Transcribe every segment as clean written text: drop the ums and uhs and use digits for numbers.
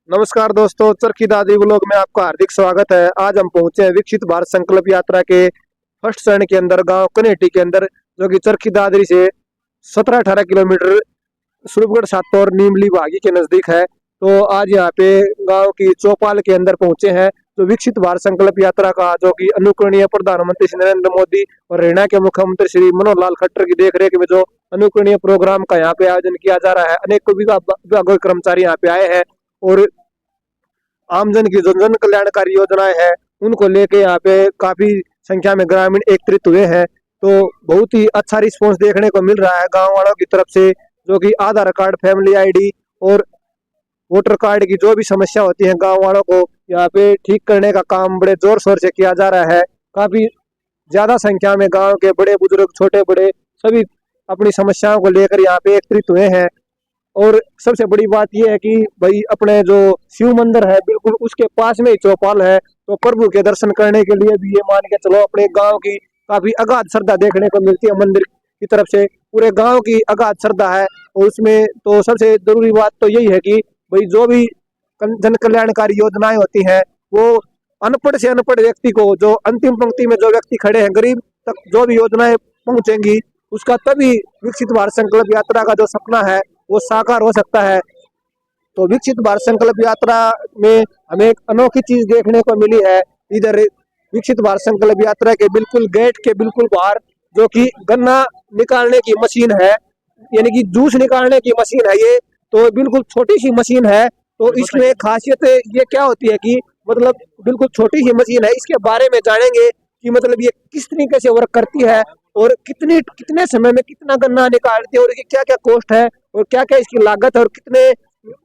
नमस्कार दोस्तों, चरखी दादरी व्लॉग में आपका हार्दिक स्वागत है। आज हम पहुंचे हैं विकसित भारत संकल्प यात्रा के फर्स्ट चरण के अंदर गांव कनेटी के अंदर, जो कि चरखी दादरी से 17-18 किलोमीटर स्वरूपगढ़ सातौर नीमली भागी के नजदीक है। तो आज यहाँ पे गांव की चौपाल के अंदर पहुंचे हैं। तो विकसित भारत संकल्प यात्रा का, जो कि अनुकरणीय प्रधानमंत्री श्री नरेंद्र मोदी और हरियाणा के मुख्यमंत्री श्री मनोहर लाल खट्टर की देखरेख में जो अनुकरणीय प्रोग्राम का यहाँ पे आयोजन किया जा रहा है। अनेक विभागों के कर्मचारी यहाँ पे आए हैं और आमजन की जो जन कल्याणकारी योजनाएं हैं उनको लेके यहाँ पे काफी संख्या में ग्रामीण एकत्रित हुए हैं। तो बहुत ही अच्छा रिस्पॉन्स देखने को मिल रहा है गांव वालों की तरफ से, जो कि आधार कार्ड, फैमिली आईडी और वोटर कार्ड की जो भी समस्या होती है गांव वालों को यहाँ पे ठीक करने का काम बड़े जोर शोर से किया जा रहा है। काफी ज्यादा संख्या में गांव के बड़े बुजुर्ग, छोटे बड़े सभी अपनी समस्याओं को लेकर यहाँ पे एकत्रित हुए हैं। और सबसे बड़ी बात यह है कि भाई अपने जो शिव मंदिर है बिल्कुल उसके पास में ही चौपाल है। तो प्रभु के दर्शन करने के लिए भी ये मान के चलो अपने गांव की काफी अगाध श्रद्धा देखने को मिलती है मंदिर की तरफ से। पूरे गांव की अगाध श्रद्धा है और उसमें तो सबसे जरूरी बात तो यही है कि भाई जो भी जन कल्याणकारी योजनाएं होती हैं वो अनपढ़ से अनपढ़ व्यक्ति को, जो अंतिम पंक्ति में जो व्यक्ति खड़े हैं, गरीब तक जो भी योजनाएं पहुंचेंगी उसका तभी विकसित भारत संकल्प यात्रा का जो सपना है वो साकार हो सकता है। तो विकसित भारत संकल्प यात्रा में हमें एक अनोखी चीज देखने को मिली है। इधर विकसित भारत संकल्प यात्रा के बिल्कुल गेट के बिल्कुल बाहर, जो कि गन्ना निकालने की मशीन है, यानी कि जूस निकालने की मशीन है ये। तो बिल्कुल छोटी सी मशीन है। तो इसमें खासियत ये क्या होती है कि मतलब बिल्कुल छोटी सी मशीन है, इसके बारे में जानेंगे कि मतलब ये किस तरीके से वर्क करती है और कितने समय में कितना गन्ना निकालती है और क्या क्या कॉस्ट है और क्या क्या इसकी लागत है और कितने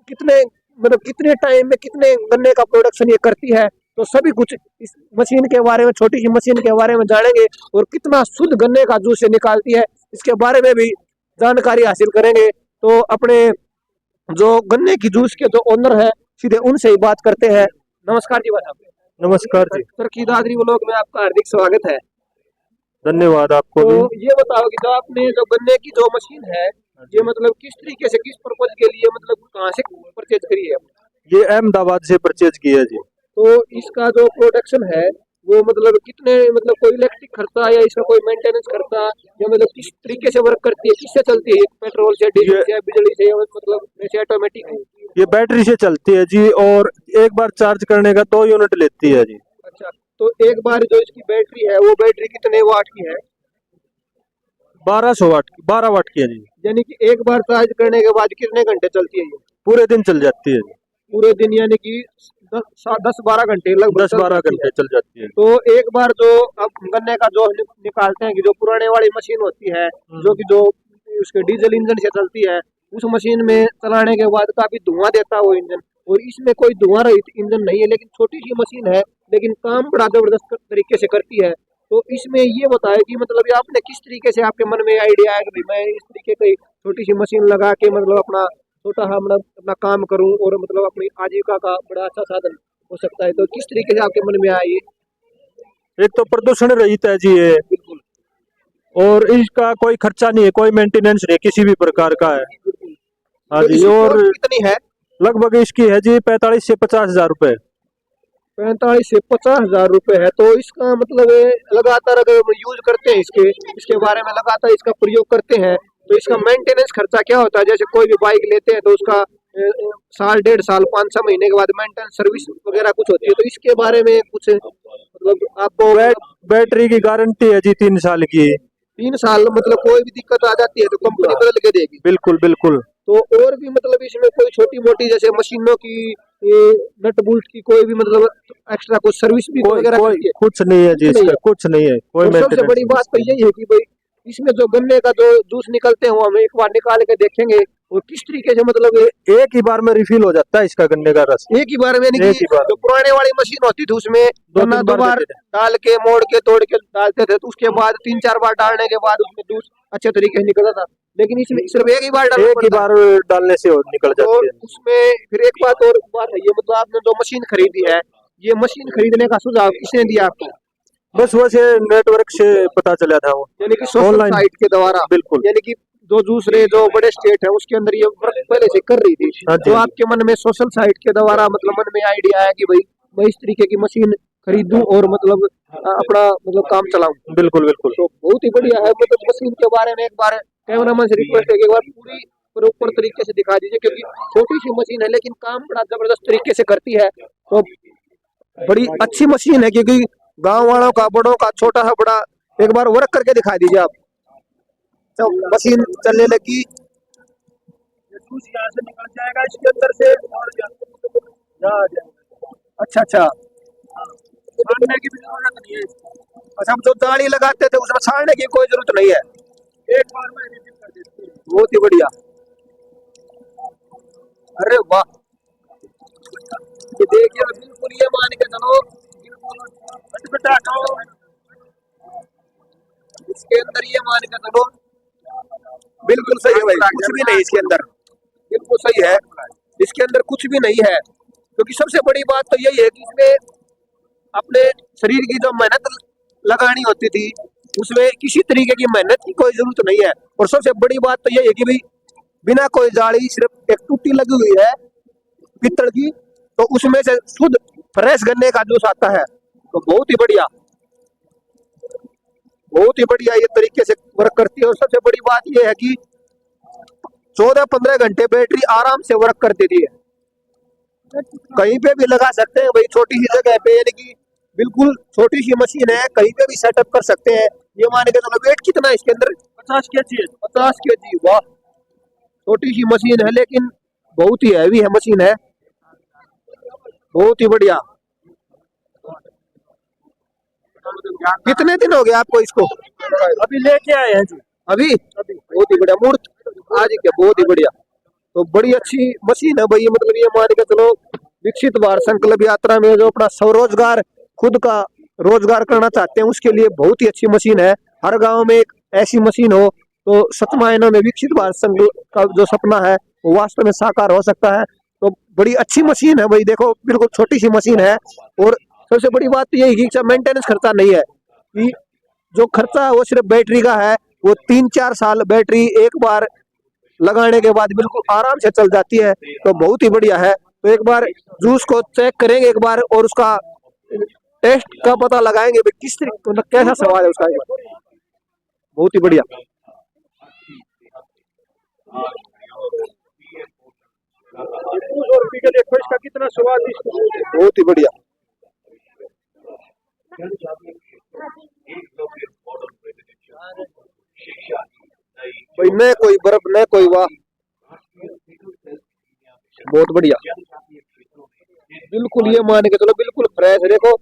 कितने मतलब कितने टाइम में कितने गन्ने का प्रोडक्शन ये करती है। तो सभी कुछ इस मशीन के बारे में, छोटी सी मशीन के बारे में जानेंगे और कितना शुद्ध गन्ने का जूस ये निकालती है इसके बारे में भी जानकारी हासिल करेंगे। तो अपने जो गन्ने की जूस के जो ओनर है सीधे उनसे ही बात करते हैं। नमस्कार जी भाई साहब। नमस्कार जी। चरखी दादरी व्लॉग में आपका हार्दिक स्वागत है। धन्यवाद आपको तो भी। ये बताओ कि जो आपने जो गन्ने की जो मशीन है ये मतलब किस तरीके से, किस पर्पज के लिए, मतलब कहाँ से परचेज करी है? ये अहमदाबाद से परचेज किया जी। तो इसका जो प्रोडक्शन है वो मतलब कितने, मतलब कोई इलेक्ट्रिक खर्चा या इसका कोई मेंटेनेंस खर्चा, या मतलब किस तरीके से वर्क करती है, किससे चलती है? पेट्रोल से, डीजल से, बिजली से, या मतलब वैसे ऑटोमेटिक? ये बैटरी से चलती है जी और एक बार चार्ज करने का 2 यूनिट लेती है जी। अच्छा, तो एक बार जो इसकी बैटरी है वो बैटरी कितने वाट की है? 1200 वाट की, 12 वाट की है जी। यानी कि एक बार चार्ज करने के बाद कितने घंटे चलती है ये? पूरे दिन चल जाती है जी। पूरे दिन, यानी कि 10-12 घंटे लगभग 10-12 घंटे चल जाती है। तो एक बार जो अब गन्ने का जो निकालते हैं कि जो पुराने वाली मशीन होती है जो कि जो उसके डीजल इंजन से चलती है, उस मशीन में चलाने के बाद काफी धुआं देता है वो इंजन। और इसमें कोई धुआं रहित इंजन नहीं है, लेकिन छोटी सी मशीन है, लेकिन काम बड़ा जबरदस्त तरीके से करती है। तो इसमें ये बताया कि मतलब ये आपने किस तरीके से, आपके मन में आइडिया आया कि भाई मैं इस तरीके की छोटी सी मशीन लगा के मतलब अपना छोटा सा मतलब अपना काम करूं और मतलब अपनी आजीविका का बड़ा अच्छा साधन हो सकता है। तो किस तरीके से आपके मन में आया ये? एक तो प्रदूषण रहित है जी ये, बिल्कुल और इसका कोई खर्चा नहीं है, कोई मेंटेनेंस नहीं किसी भी प्रकार का है। बिल्कुल। हाँ तो जी। इसकी और कॉस्ट कितनी है? लगभग इसकी है जी 45 से 50 हजार रुपए। 45 से 50 हजार रुपए है। तो इसका मतलब लगातार अगर यूज करते हैं इसके बारे में लगातार इसका प्रयोग करते हैं तो इसका मेंटेनेंस खर्चा क्या होता है? जैसे कोई भी बाइक लेते हैं तो उसका साल, 1.5 साल, 5-6 महीने के बाद मेंटेनेंस सर्विस वगैरह कुछ होती है। तो इसके बारे में कुछ मतलब आपको? बैटरी की गारंटी है जी 3 साल की। 3 साल, मतलब कोई भी दिक्कत आ जाती है तो कंपनी बदल के देगी? बिल्कुल बिल्कुल। तो और भी मतलब इसमें कोई छोटी मोटी जैसे मशीनों की, नट बोल्ट की कोई भी मतलब एक्स्ट्रा कुछ सर्विस भी वगैरह करती है? कुछ नहीं है जी, इसका कुछ नहीं है, कोई और सबसे बड़ी बात तो यही है कि भाई इसमें जो गन्ने का जो जूस निकलते हैं वो हम एक बार निकाल के देखेंगे और किस तरीके से मतलब एक ही बार में रिफिल हो जाता है इसका गन्ने का रस। एक ही बार में, यानी कि जो पुराने वाली मशीन होती थी उसमें गन्ना 2 बार डाल के, मोड़ के, तोड़ के डालते थे, तो उसके बाद 3-4 बार डालने के बाद उसमें जूस अच्छे तरीके से निकलता था। लेकिन इसमें सिर्फ एक ही बार डालने से निकल जाती है। उसमें फिर एक बात और बात है, ये मतलब आपने जो मशीन खरीदी है, ये मशीन खरीदने का सुझाव किसने दिया आपको? बस वैसे नेटवर्क से पता चला था वो, यानी कि सोशल साइट के द्वारा? बिल्कुल। यानी कि जो दूसरे जो बड़े स्टेट है उसके अंदर ये वर्क पहले से कर रही थी, हाँ जी। तो आपके मन में सोशल साइट के द्वारा मतलब मन में आइडिया आया कि भाई मैं इस तरीके की मशीन खरीदूं और मतलब अपना मतलब काम चलाऊं। बिल्कुल बिल्कुल। तो बहुत ही बढ़िया है। मतलब मशीन के बारे में एक बार कैमरामैन से रिक्वेस्ट है कि एक बार पूरी प्रॉपर तरीके से दिखा दीजिए, क्योंकि छोटी सी मशीन है लेकिन काम बड़ा जबरदस्त तरीके से करती है। तो बड़ी अच्छी मशीन है, क्योंकि गांव वालों का, बड़ों का, छोटा है बड़ा, एक बार वर्क करके दिखा दीजिए आप। तो मशीन चलने लगी, यहाँ से निकल जाएगा इसके अंदर से और अच्छा अच्छा, छानने की भी जरूरत नहीं है। अच्छा, हम जो दाढ़ी लगाते थे उसमें छानने की कोई जरूरत नहीं है, एक बार में एडिटिंग कर देती है। बहुत ही बढ़िया। अरे वाह, ये देखिए बिल्कुल, ये मान के चलो बिल्कुल इसके अंदर, ये मान के चलो बिल्कुल सही है भाई, कुछ भी नहीं इसके अंदर, बिल्कुल सही है, इसके अंदर कुछ भी नहीं है। क्योंकि सबसे बड़ी बात तो यही है कि इसमें अपने शरीर की जो मेहनत लगानी होती थी उसमें किसी तरीके की मेहनत की कोई जरूरत नहीं है। और सबसे बड़ी बात तो यही है कि भाई बिना कोई जाली, सिर्फ एक टूटी लगी हुई है पित्तल की, तो उसमें से शुद्ध फ्रेश गन्ने का जूस आता है। तो बहुत ही बढ़िया, बहुत ही बढ़िया ये तरीके से वर्क करती है। और सबसे बड़ी बात यह है कि 14-15 घंटे बैटरी आराम से वर्क करती थी। कहीं पे भी लगा सकते हैं भाई, छोटी सी जगह पे, यानी कि बिल्कुल छोटी सी मशीन है, कहीं पे भी सेटअप कर सकते हैं। ये मान के चलो, वेट कितना है इसके अंदर? 50 kg है। 50 kg, वाह, छोटी सी मशीन है लेकिन बहुत ही हैवी है मशीन है, बहुत ही बढ़िया। कितने दिन हो गए आपको इसको? अभी लेके आए हैं जी। अभी बहुत ही बढ़िया मूर्त आज के, बहुत ही बढ़िया। तो बड़ी अच्छी मशीन है भाई, मतलब ये मान के चलो विकसित भारत संकल्प यात्रा में जो अपना स्वरोजगार, खुद का रोजगार करना चाहते हैं उसके लिए बहुत ही अच्छी मशीन है। हर गांव में एक ऐसी मशीन हो तो सच मायनों में विकसित भारत संकल्प का जो सपना है वो वास्तव में साकार हो सकता है। तो बड़ी अच्छी मशीन है भाई, देखो बिल्कुल छोटी सी मशीन है। और सबसे बड़ी बात तो यही कि इसका मेंटेनेंस खर्चा नहीं है, कि जो खर्चा है वो सिर्फ बैटरी का है। वो 3-4 साल बैटरी एक बार लगाने के बाद बिल्कुल आराम से चल जाती है। तो बहुत ही बढ़िया है। तो एक बार जूस को चेक करेंगे एक बार, और उसका टेस्ट का पता लगाएंगे भाई किस तरीके, मतलब कैसा सवाल है उसका, एक बार। बहुत ही बढ़िया, इसका कितना स्वादिष्ट, बहुत ही बढ़िया। भाई न कोई बर्फ न कोई वाह, बहुत बढ़िया, बिल्कुल ये मान के चलो बिल्कुल फ्रेश। देखो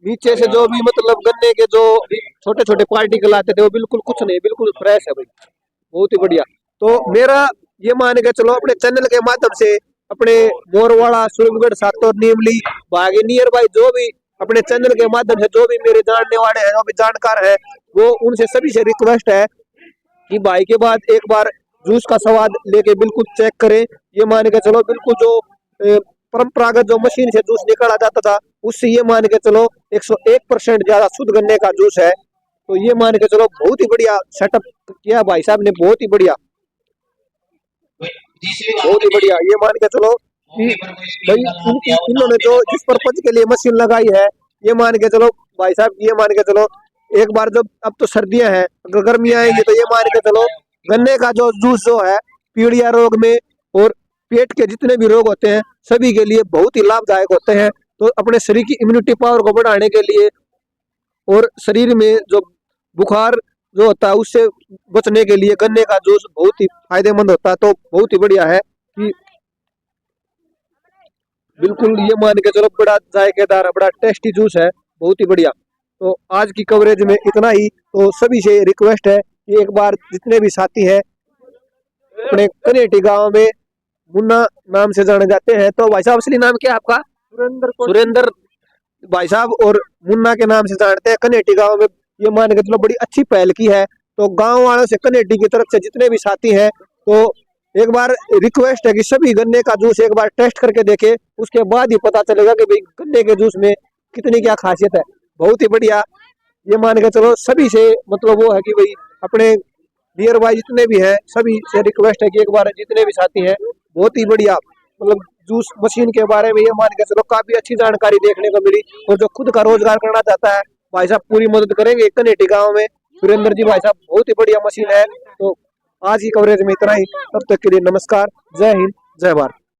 नीचे से जो भी मतलब गन्ने के जो छोटे छोटे पार्टिकल आते थे वो बिल्कुल कुछ नहीं, बिल्कुल फ्रेश है भाई, बहुत ही बढ़िया। तो मेरा ये मान के चलो अपने चैनल के माध्यम से अपने मोरवाड़ा, सूरजगढ़, सातोर, नीमली, बागी नियर बाई जो भी अपने चैनल के माध्यम से जो भी मेरे जानने वाले हैं, जो भी जानकार है, वो उनसे सभी से रिक्वेस्ट है कि भाई के बाद एक बार जूस का स्वाद लेके बिल्कुल चेक करें। ये मान के चलो बिल्कुल जो परंपरागत जो मशीन से जूस निकाला जाता था उससे ये मान के चलो 101% ज्यादा शुद्ध गन्ने का जूस है। तो ये मान के चलो बहुत ही बढ़िया सेटअप किया भाई साहब ने, बहुत ही बढ़िया, बहुत ही बढ़िया। ये मान के चलो कि भाई इन्होंने जो जिस पर्पज के लिए मशीन लगाई है, ये मान के चलो भाई साहब, ये मान के चलो एक बार जब अब तो सर्दियां हैं, अगर गर्मियां आएंगी तो ये मान के चलो गन्ने का जो जूस जो है पीलिया रोग में और पेट के जितने भी रोग होते हैं सभी के लिए बहुत ही लाभदायक होते हैं। तो अपने शरीर की इम्यूनिटी पावर को बढ़ाने के लिए और शरीर में जो बुखार जो होता है उससे बचने के लिए गन्ने का जूस बहुत ही फायदेमंद होता है। तो बहुत ही बढ़िया है कि बिल्कुल ये मान के चलो बड़ा जायकेदार, बड़ा टेस्टी जूस है, बहुत ही बढ़िया। तो आज की कवरेज में इतना ही। तो सभी से रिक्वेस्ट है कि एक बार जितने भी साथी हैं अपने कनेटी गांव में मुन्ना नाम से जाने जाते हैं, तो भाई साहब असली नाम क्या है आपका? सुरेंद्र भाई साहब और मुन्ना के नाम से जानते हैं कनेटी गांव में। ये मान के चलो बड़ी अच्छी पहल की है। तो गांव वालों से, कनेटी की तरफ से जितने भी साथी हैं, तो एक बार रिक्वेस्ट है कि सभी गन्ने का जूस एक बार टेस्ट करके देखे, उसके बाद ही पता चलेगा कि भाई गन्ने के जूस में कितनी क्या खासियत है। बहुत ही बढ़िया। ये मान के चलो सभी से मतलब वो है कि भाई अपने नियर बाय जितने भी है सभी से रिक्वेस्ट है कि एक बार जितने भी साथी हैं, बहुत ही बढ़िया मतलब जूस मशीन के बारे में ये मान के चलो काफी अच्छी जानकारी देखने को मिली। और जो खुद का रोजगार करना चाहता है भाई साहब पूरी मदद करेंगे। कनेटी गांव में सुरेंद्र जी भाई साहब बहुत ही बढ़िया मशीन है। तो आज की कवरेज में इतना ही, तब तक के लिए नमस्कार, जय हिंद, जय भारत।